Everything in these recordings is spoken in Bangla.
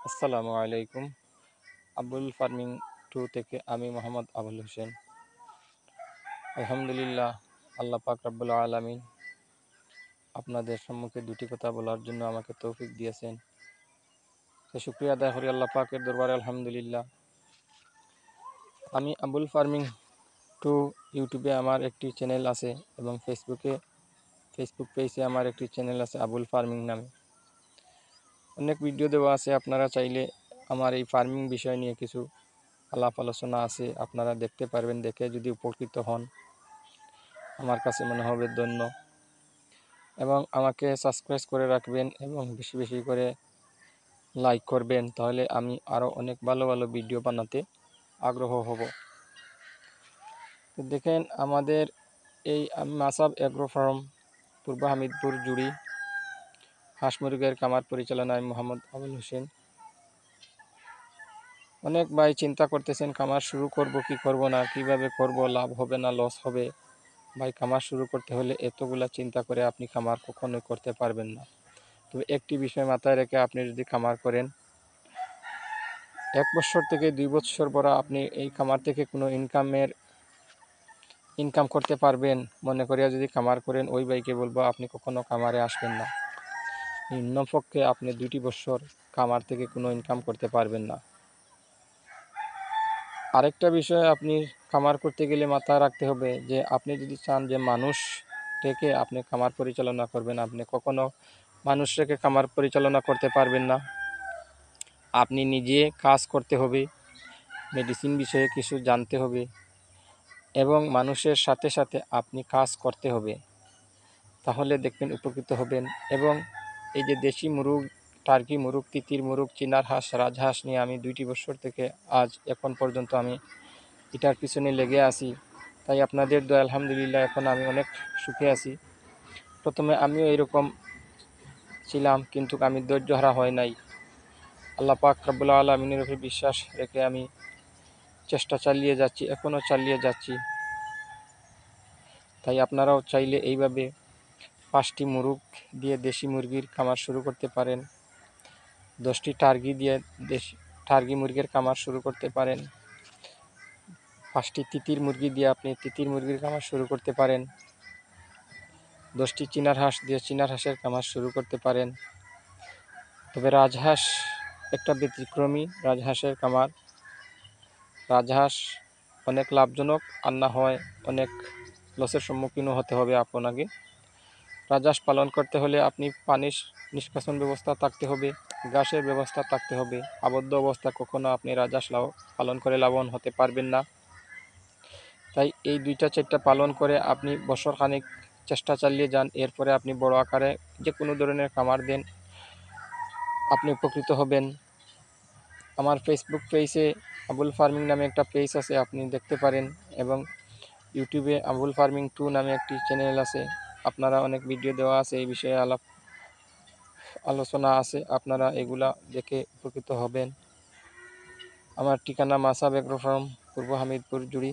আসসালামু আলাইকুম। আবুল ফার্মিং 2 থেকে আমি মোহাম্মদ আবুল হোসেন। আলহামদুলিল্লাহ, আল্লাহ পাক রব্বুল আলামিন আপনাদের সম্মুখে দুটি কথা বলার জন্য আমাকে তৌফিক দিয়েছেন। তো শুকরিয়া আদায় করি আল্লাহ পাকের দরবারে আলহামদুলিল্লাহ। আমি আবুল ফার্মিং 2 ইউটিউবে আমার একটি চ্যানেল আছে এবং ফেসবুক পেজে আমার একটি চ্যানেল আছে আবুল ফার্মিং নামে। অনেক ভিডিও দেওয়া আছে, আপনারা চাইলে আমার এই ফার্মিং বিষয় নিয়ে কিছু আলাপ আলোচনা আছে, আপনারা দেখতে পারবেন। দেখে যদি উপকৃত হন আমার কাছে মনে হবে ধন্য, এবং আমাকে সাবস্ক্রাইব করে রাখবেন এবং বেশি বেশি করে লাইক করবেন, তাহলে আমি আরও অনেক ভালো ভালো ভিডিও বানাতে আগ্রহ হব। তো দেখেন, আমাদের এই মাসাব এগ্রো ফার্ম পূর্ব হামিদপুর জুড়ি হাঁস মুরগের খামার পরিচালনায় মোহাম্মদ আবুল হোসেন। অনেক ভাই চিন্তা করতেছেন খামার শুরু করব কি করব না, কিভাবে করব, লাভ হবে না লস হবে। ভাই, খামার শুরু করতে হলে এতগুলা চিন্তা করে আপনি খামার কখনোই করতে পারবেন না। তবে একটি বিষয় মাথায় রেখে আপনি যদি খামার করেন, 1 বছর থেকে 2 বছর পর আপনি এই খামার থেকে কোনো ইনকাম করতে পারবেন মনে করিয়া যদি খামার করেন, ওই ভাইকে বলবো আপনি কখনো খামারে আসবেন না। নিম্নপক্ষে আপনি 2টি বছর খামার থেকে কোনো ইনকাম করতে পারবেন না। আরেকটা বিষয়, আপনি খামার করতে গেলে মাথায় রাখতে হবে যে আপনি যদি চান যে মানুষ রেখে আপনি খামার পরিচালনা করবেন, আপনি কখনো মানুষ রেখে খামার পরিচালনা করতে পারবেন না। আপনি নিজে কাজ করতে হবে, মেডিসিন বিষয়ে কিছু জানতে হবে এবং মানুষের সাথে সাথে আপনি কাজ করতে হবে, তাহলে দেখবেন উপকৃত হবেন। এবং এই যে দেশি মুরগ, টার্কি মুরগ, তিতির মুরগ, চিনার হাঁস, রাজহাঁস নিয়ে আমি 2টি বছর থেকে আজ এখন পর্যন্ত আমি এটার পিছনে লেগে আছি। তাই আপনাদের দোয়া আলহামদুলিল্লাহ এখন আমি অনেক সুখে আছি। প্রথমে আমিও এরকম ছিলাম, কিন্তু আমি ধৈর্যহারা হয় নাই। আল্লাহ পাক রব্বুল আলামিনের উপর বিশ্বাস রেখে আমি চেষ্টা চালিয়ে যাচ্ছি, এখনও চালিয়ে যাচ্ছি। তাই আপনারাও চাইলে এইভাবে 5টি মুরগ দিয়ে দেশি মুরগির খামার শুরু করতে পারেন, 10টি টার্কি দিয়ে টার্কি মুরগির খামার শুরু করতে পারেন, 5টি তিতির মুরগি দিয়ে আপনি তিতির মুরগির খামার শুরু করতে পারেন, 10টি চিনার হাঁস দিয়ে চিনার হাঁসের খামার শুরু করতে পারেন। তবে রাজহাঁস একটা ব্যতিক্রমী রাজহাঁসের খামার। রাজহাঁস অনেক লাভজনক, আর না হয় অনেক লসের সম্মুখীনও হতে হবে আপনাকে। রাজহাঁস পালন করতে হলে আপনি পানির নিষ্কাশন ব্যবস্থা থাকতে হবে, ঘাসের ব্যবস্থা থাকতে হবে। আবদ্ধ অবস্থা কখনো আপনি রাজহাঁস পালন করে লাভবান হতে পারবেন না। তাই এই 2টা-4টা পালন করে আপনি বছরখানেক চেষ্টা চালিয়ে যান, এরপরে আপনি বড় আকারে যে কোনো ধরনের খামার দেন, আপনি উপকৃত হবেন। আমার ফেসবুক পেজে আবুল ফার্মিং নামে একটা পেজ আছে, আপনি দেখতে পারেন, এবং ইউটিউবে আবুল ফার্মিং 2 নামে একটি চ্যানেল আছে। আপনারা অনেক ভিডিও দেওয়া আছে, এই বিষয়ে আলোচনা আছে, আপনারা এগুলা দেখে উপকৃত হবেন। আমার ঠিকানা মাসাব এগ্রো ফার্ম, পূর্ব হামিদপুর জুড়ি,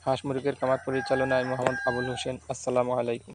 হাঁস মুরগের খামার পরিচালনায় মোহাম্মদ আবুল হোসেন। আসসালামু আলাইকুম।